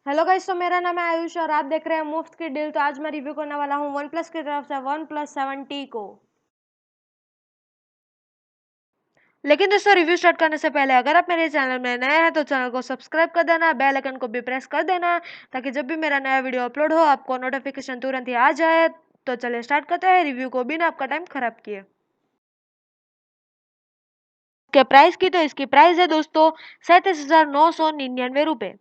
Hello guys, तो मेरा नाम है आयुष और आप देख रहे हैं मुफ्त की डील। तो आज मैं रिव्यू करने वाला हूँ वन प्लस की तरफ से वन प्लस 7T को। लेकिन दोस्तों, रिव्यू स्टार्ट करने से पहले अगर आप मेरे चैनल में नए हैं तो चैनल को सब्सक्राइब कर देना, बेल आइकन को भी प्रेस कर देना ताकि जब भी मेरा नया वीडियो अपलोड हो आपको नोटिफिकेशन तुरंत ही आ जाए। तो चलिए स्टार्ट करते हैं रिव्यू को बिना आपका टाइम खराब किए। इसके प्राइस की तो इसकी प्राइस है दोस्तों 37,999 रुपये।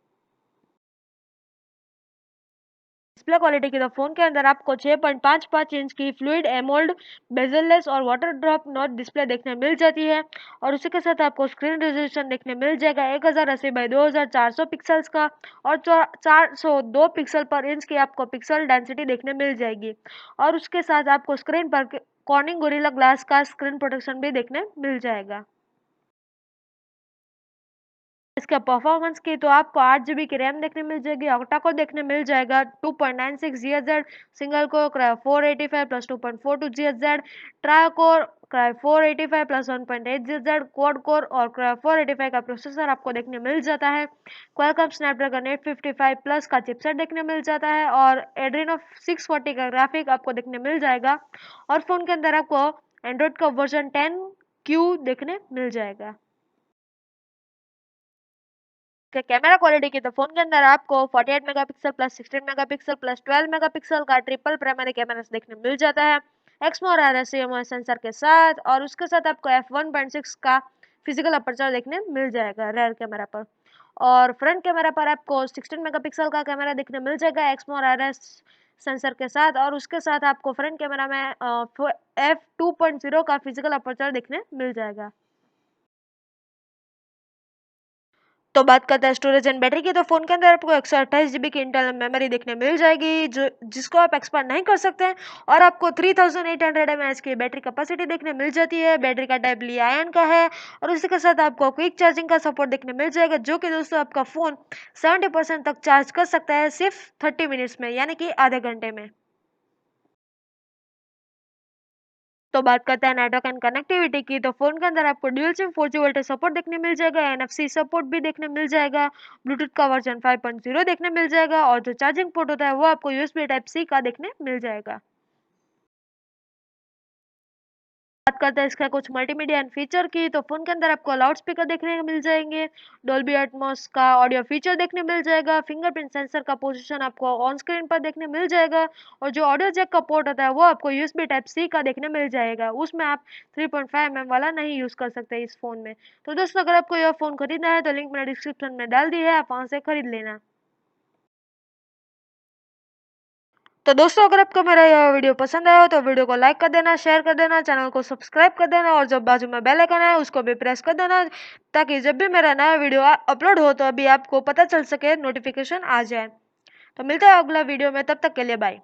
डिस्प्ले क्वालिटी की तो फोन के अंदर आपको 6.55 इंच की फ्लूइड एमोल्ड बेजललेस और वाटर ड्रॉप नॉट डिस्प्ले देखने मिल जाती है। और उसी के साथ आपको स्क्रीन रेजोल्यूशन देखने मिल जाएगा 1080x2400 पिक्सल्स का। और 402 पिक्सल पर इंच की आपको पिक्सल डेंसिटी देखने मिल जाएगी। और उसके साथ आपको स्क्रीन पर कॉर्निंग गोरिल्ला ग्लास का स्क्रीन प्रोटेक्शन भी देखने मिल जाएगा। इसके परफॉर्मेंस की तो आपको 8 GB की रैम देखने मिल जाएगी, ऑक्टा कोर देखने मिल जाएगा 2.96 GHz single core cryo 485 plus 2.42 GHz try core cryo 485 plus 1.8 GHz quad core और क्रायो 485 का प्रोसेसर आपको देखने मिल जाता है। क्वालकॉम स्नैपड्रैगन 855 प्लस का चिपसेट देखने मिल जाता है और एड्रीनो 640 का ग्राफिक आपको देखने मिल जाएगा। और फोन के अंदर आपको एंड्रॉइड का वर्जन 10Q देखने मिल जाएगा। कैमरा क्वालिटी की तो फोन के अंदर आपको 48 megapixel plus 16 megapixel plus 12 megapixel का ट्रिपल प्राइमरी कैमरा देखने मिल जाता है एक्समोर आरएसएमओ सेंसर के साथ। और उसके साथ आपको f1.6 का फिजिकल अपर्चर देखने मिल जाएगा रेयर कैमरा पर। और फ्रंट कैमरा पर आपको 16 मेगापिक्सल का कैमरा देखने मिल जाएगा एक्समोर आरएस सेंसर के साथ। और उसके साथ आपको फ्रंट कैमरा में f2.0 का फिजिकल अपर्चर देखने मिल जाएगा। तो बात करते हैं स्टोरेज एंड बैटरी की, तो फोन के अंदर आपको 128 GB की इंटरनल मेमोरी देखने मिल जाएगी जो जिसको आप एक्सपांड नहीं कर सकते हैं। और आपको 3800 mAh की बैटरी कैपेसिटी देखने मिल जाती है। बैटरी का टाइप ली आयन का है। और उसी के साथ आपको क्विक चार्जिंग का सपोर्ट देखने मिल जाएगा जो कि दोस्तों आपका फोन 70% तक चार्ज कर सकता है सिर्फ 30 मिनट्स में, यानी कि आधे घंटे में। तो बात करते हैं नेटवर्क एंड कनेक्टिविटी की, तो फोन के अंदर आपको dual SIM 4G voltage support देखने मिल जाएगा, NFC सपोर्ट भी देखने मिल जाएगा, ब्लूटूथ का वर्जन 5.0 देखने मिल जाएगा और जो चार्जिंग पोर्ट होता है वो आपको USB टाइप C का देखने मिल जाएगा। बात करते हैं इसका कुछ मल्टीमीडिया एंड फीचर की, तो फोन के अंदर आपको लाउड स्पीकर देखने को मिल जाएंगे, डोल्बी एटमॉस का ऑडियो फीचर देखने मिल जाएगा, फिंगरप्रिंट सेंसर का पोजीशन आपको ऑन स्क्रीन पर देखने मिल जाएगा। और जो ऑडियो जैक का पोर्ट होता है वो आपको USB टाइप C का देखने मिल जाएगा, उसमें आप 3.5 mm वाला नहीं यूज कर सकते इस फोन में। तो दोस्तों, अगर आपको यह फोन खरीदना है तो लिंक मैंने डिस्क्रिप्शन में डाल दी है, आप वहां से खरीद लेना। तो दोस्तों, अगर आपको मेरा यह वीडियो पसंद आया हो तो वीडियो को लाइक कर देना, शेयर कर देना, चैनल को सब्सक्राइब कर देना और जो बाजू में बेल आइकन है उसको भी प्रेस कर देना ताकि जब भी मेरा नया वीडियो अपलोड हो तो अभी आपको पता चल सके, नोटिफिकेशन आ जाए। तो मिलते हैं अगला वीडियो में, तब तक के लिए बाय।